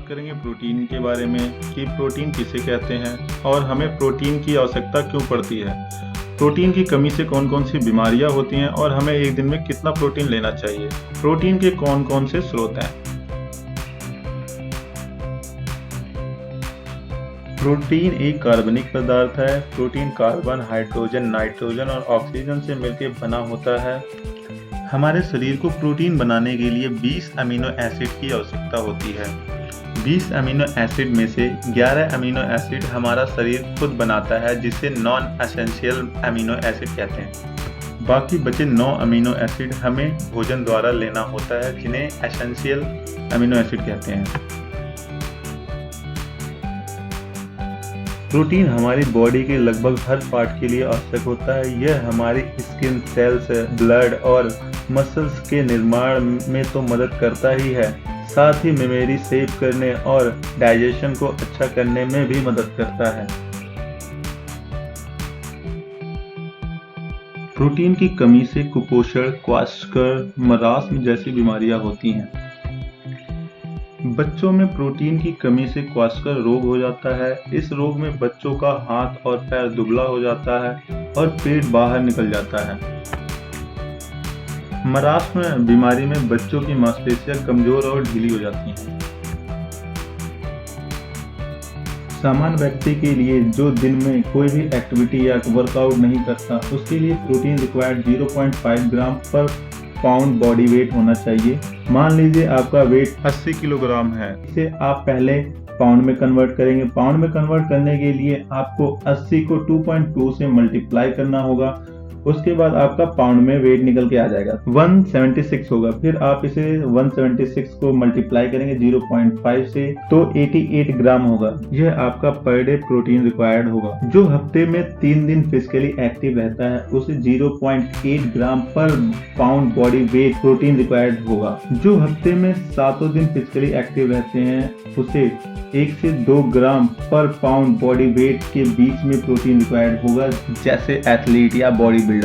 करेंगे प्रोटीन के बारे में कि प्रोटीन किसे कहते हैं और हमें प्रोटीन की आवश्यकता क्यों पड़ती है। प्रोटीन की कमी से कौन कौन सी बीमारियां होती हैं और हमें एक दिन में कितना प्रोटीन लेना चाहिए। प्रोटीन के कौन कौन से स्रोत हैं। प्रोटीन एक कार्बनिक पदार्थ है। प्रोटीन कार्बन, हाइड्रोजन, नाइट्रोजन और ऑक्सीजन से मिलकर बना होता है। हमारे शरीर को प्रोटीन बनाने के लिए 20 अमीनो एसिड की आवश्यकता होती है। 20 अमीनो एसिड में से 11 अमीनो एसिड हमारा शरीर खुद बनाता है, जिसे नॉन एसेंशियल अमीनो एसिड कहते हैं। बाकी बचे 9 अमीनो एसिड हमें भोजन द्वारा लेना होता है, जिन्हें एसेंशियल अमीनो एसिड कहते हैं। प्रोटीन हमारी बॉडी के लगभग हर पार्ट के लिए आवश्यक होता है। यह हमारी स्किन, सेल्स, ब्लड और मसल्स के निर्माण में तो मदद करता ही है, साथ ही मेमोरी सेव करने और डाइजेशन को अच्छा करने में भी मदद करता है। प्रोटीन की कमी से कुपोषण, क्वाशकर, मरास्म जैसी बीमारियां होती हैं। बच्चों में प्रोटीन की कमी से क्वाशकर रोग हो जाता है। इस रोग में बच्चों का हाथ और पैर दुबला हो जाता है और पेट बाहर निकल जाता है। मरास्म बीमारी में बच्चों की मांसपेशियां कमजोर और ढीली हो जाती हैं। सामान्य व्यक्ति के लिए जो दिन में कोई भी एक्टिविटी या वर्कआउट नहीं करता, उसके लिए प्रोटीन रिक्वायर्ड 0.5 ग्राम पर पाउंड बॉडी वेट होना चाहिए। मान लीजिए आपका वेट 80 किलोग्राम है, इसे आप पहले पाउंड में कन्वर्ट करेंगे। पाउंड में कन्वर्ट करने के लिए आपको 80 को 2.2 से मल्टीप्लाई करना होगा। उसके बाद आपका पाउंड में वेट निकल के आ जाएगा, 176 होगा। फिर आप इसे 176 को मल्टीप्लाई करेंगे 0.5 से, तो 88 ग्राम होगा। यह आपका पर डे प्रोटीन रिक्वायर्ड होगा। जो हफ्ते में 3 दिन फिजिकली एक्टिव रहता है, उसे 0.8 ग्राम पर pound body weight protein required होगा। जो हफ्ते में 7 दिन फिजिकली एक्टिव रहते हैं, उसे 1 से 2 ग्राम पर पाउंड बॉडी वेट के बीच में प्रोटीन रिक्वायर्ड होगा, जैसे एथलीट या बॉडी बिल्डर।